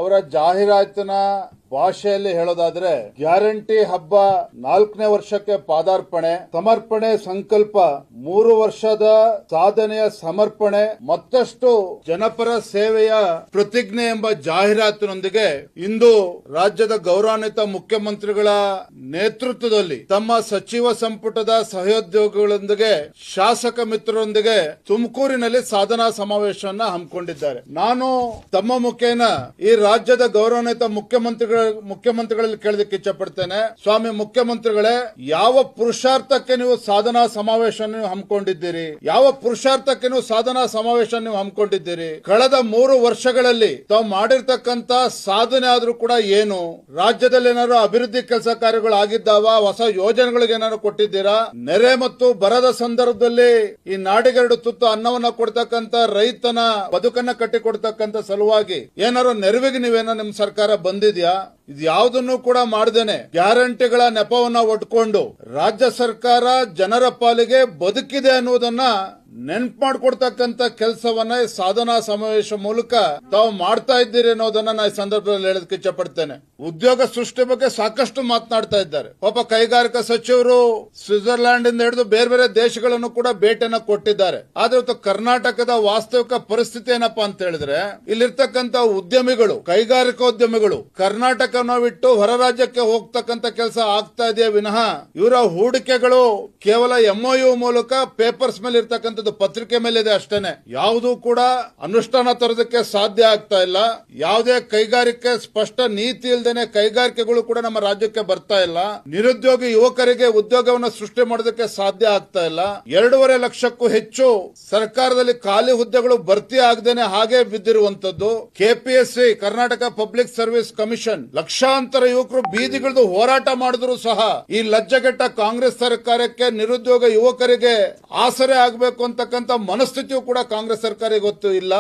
ಅವರ ಜಾಹೀರಾತಿನ ಭಾಷೆಯಲ್ಲಿ ಹೇಳೋದಾದ್ರೆ ಗ್ಯಾರಂಟಿ ಹಬ್ಬ 4ನೇ ವರ್ಷಕ್ಕೆ ಪಾದಾರ್ಪಣೆ, ಸಮರ್ಪಣೆ ಸಂಕಲ್ಪ, 3 ವರ್ಷದ ಸಾಧನೆಯ ಸಮರ್ಪಣೆ, ಮತ್ತಷ್ಟು ಜನಪರ ಸೇವೆಯ ಪ್ರತಿಜ್ಞೆ ಎಂಬ ಜಾಹೀರಾತಿನೊಂದಿಗೆ ಇಂದು ರಾಜ್ಯದ ಗೌರವಾನ್ವಿತ ಮುಖ್ಯಮಂತ್ರಿಗಳ ನೇತೃತ್ವದಲ್ಲಿ ತಮ್ಮ ಸಚಿವ ಸಂಪುಟದ ಸಹೋದ್ಯೋಗಿಗಳೊಂದಿಗೆ ಶಾಸಕ ಮಿತ್ರರೊಂದಿಗೆ ತುಮಕೂರಿನಲ್ಲಿ ಸಾಧನಾ ಸಮಾವೇಶವನ್ನ ಹಮ್ಮಿಕೊಂಡಿದ್ದಾರೆ. ನಾನು ತಮ್ಮ ಮುಖೇನ ಈ ರಾಜ್ಯದ ಗೌರವಾನ್ವಿತ ಮುಖ್ಯಮಂತ್ರಿಗಳಲ್ಲಿ ಕೇಳೋದಕ್ಕೆ ಇಚ್ಛಪಡ್ತೇನೆ. ಸ್ವಾಮಿ ಮುಖ್ಯಮಂತ್ರಿಗಳೇ, ಯಾವ ಪುರುಷಾರ್ಥಕ್ಕೆ ನೀವು ಸಾಧನಾ ಸಮಾವೇಶ ಹಮ್ಮಿಕೊಂಡಿದ್ದೀರಿ? ಯಾವ ಪುರುಷಾರ್ಥಕ್ಕೆ ನೀವು ಸಾಧನಾ ಸಮಾವೇಶ ಹಮ್ಮಿಕೊಂಡಿದ್ದೀರಿ? ಕಳೆದ 3 ವರ್ಷಗಳಲ್ಲಿ ತಾವು ಮಾಡಿರ್ತಕ್ಕಂತ ಸಾಧನೆ ಆದ್ರೂ ಕೂಡ ಏನು? ರಾಜ್ಯದಲ್ಲಿ ಏನಾದ್ರು ಅಭಿವೃದ್ಧಿ ಕೆಲಸ ಕಾರ್ಯಗಳು ಆಗಿದ್ದಾವ? ಹೊಸ ಯೋಜನೆಗಳಿಗೆ ಏನಾದ್ರು ಕೊಟ್ಟಿದ್ದೀರಾ? ನೆರೆ ಮತ್ತು ಬರದ ಸಂದರ್ಭದಲ್ಲಿ ಈ ನಾಡಿಗೆರಡು ತುತ್ತು ಅನ್ನವನ್ನ ಕೊಡ್ತಕ್ಕಂತ ರೈತನ ಬದುಕನ್ನ ಕಟ್ಟಿಕೊಡ್ತಕ್ಕಂತ ಸಲುವಾಗಿ ಏನಾದ್ರು ನೆರವಿಗೆ ನೀವೇನೋ ನಿಮ್ ಸರ್ಕಾರ ಬಂದಿದ್ಯಾ? ಇದು ಯಾವುದನ್ನು ಕೂಡ ಮಾಡದೇನೆ ಗ್ಯಾರಂಟಿಗಳ ನೆಪವನ್ನ ಒಡ್ಕೊಂಡು ರಾಜ್ಯ ಸರ್ಕಾರ ಜನರ ಪಾಲಿಗೆ ಬದುಕಿದೆ ಅನ್ನುವುದನ್ನ ನೆನ್ಪು ಮಾಡ್ಕೊಡ್ತಕ್ಕಂತ ಕೆಲಸವನ್ನ ಸಾಧನಾ ಸಮಾವೇಶ ಮೂಲಕ ತಾವು ಮಾಡ್ತಾ ಇದ್ದೀರಿ ಅನ್ನೋದನ್ನ ನಾನು ಈ ಸಂದರ್ಭದಲ್ಲಿ ಹೇಳೋದಕ್ಕೆ ಇಚ್ಛಪಡ್ತೇನೆ. ಉದ್ಯೋಗ ಸೃಷ್ಟಿ ಬಗ್ಗೆ ಸಾಕಷ್ಟು ಮಾತನಾಡ್ತಾ ಇದ್ದಾರೆ. ಪಾಪ ಕೈಗಾರಿಕಾ ಸಚಿವರು ಸ್ವಿಟ್ಜರ್ಲ್ಯಾಂಡ್ ಇಂದ ಹಿಡಿದು ಬೇರೆ ಬೇರೆ ದೇಶಗಳನ್ನು ಕೂಡ ಭೇಟಿಯನ್ನ ಕೊಟ್ಟಿದ್ದಾರೆ. ಆದ್ರೆ ಇವತ್ತು ಕರ್ನಾಟಕದ ವಾಸ್ತವಿಕ ಪರಿಸ್ಥಿತಿ ಏನಪ್ಪಾ ಅಂತ ಹೇಳಿದ್ರೆ, ಇಲ್ಲಿರ್ತಕ್ಕಂತ ಉದ್ಯಮಿಗಳು, ಕೈಗಾರಿಕೋದ್ಯಮಿಗಳು ಕರ್ನಾಟಕವನ್ನು ಬಿಟ್ಟು ಹೊರ ರಾಜ್ಯಕ್ಕೆ ಹೋಗ್ತಕ್ಕಂತ ಕೆಲಸ ಆಗ್ತಾ ಇದೆಯೇ ವಿನಃ ಇವರ ಹೂಡಿಕೆಗಳು ಕೇವಲ MOU ಮೂಲಕ ಪೇಪರ್ಸ್ ಮೇಲೆ ಇರ್ತಕ್ಕಂಥ ಪತ್ರಿಕೆ ಮೇಲೆ ಇದೆ ಅಷ್ಟೇನೆ. ಯಾವುದೂ ಕೂಡ ಅನುಷ್ಠಾನ ತರೋದಕ್ಕೆ ಸಾಧ್ಯ ಆಗ್ತಾ ಇಲ್ಲ. ಯಾವುದೇ ಕೈಗಾರಿಕೆ ಸ್ಪಷ್ಟ ನೀತಿ ಇಲ್ಲದೇನೆ ಕೈಗಾರಿಕೆಗಳು ಕೂಡ ನಮ್ಮ ರಾಜ್ಯಕ್ಕೆ ಬರ್ತಾ ಇಲ್ಲ. ನಿರುದ್ಯೋಗಿ ಯುವಕರಿಗೆ ಉದ್ಯೋಗವನ್ನು ಸೃಷ್ಟಿ ಮಾಡೋದಕ್ಕೆ ಸಾಧ್ಯ ಆಗ್ತಾ ಇಲ್ಲ. 2.5 ಲಕ್ಷಕ್ಕೂ ಹೆಚ್ಚು ಸರ್ಕಾರದಲ್ಲಿ ಖಾಲಿ ಹುದ್ದೆಗಳು ಭರ್ತಿ ಆಗದೇನೆ ಹಾಗೆ ಬಿದ್ದಿರುವಂತದ್ದು. KPSC Karnataka public service commission ಲಕ್ಷಾಂತರ ಯುವಕರು ಬೀದಿಗಿಳಿದು ಹೋರಾಟ ಮಾಡಿದ್ರು ಸಹ ಈ ಲಜ್ಜೆಗೆಟ್ಟ ಕಾಂಗ್ರೆಸ್ ಸರ್ಕಾರಕ್ಕೆ ನಿರುದ್ಯೋಗ ಯುವಕರಿಗೆ ಆಸರೆ ಆಗಬೇಕು ಅಂತಕ್ಕಂಥ ಮನಸ್ಥಿತಿಯೂ ಕೂಡ ಕಾಂಗ್ರೆಸ್ ಸರ್ಕಾರ ಇವತ್ತು ಇಲ್ಲ.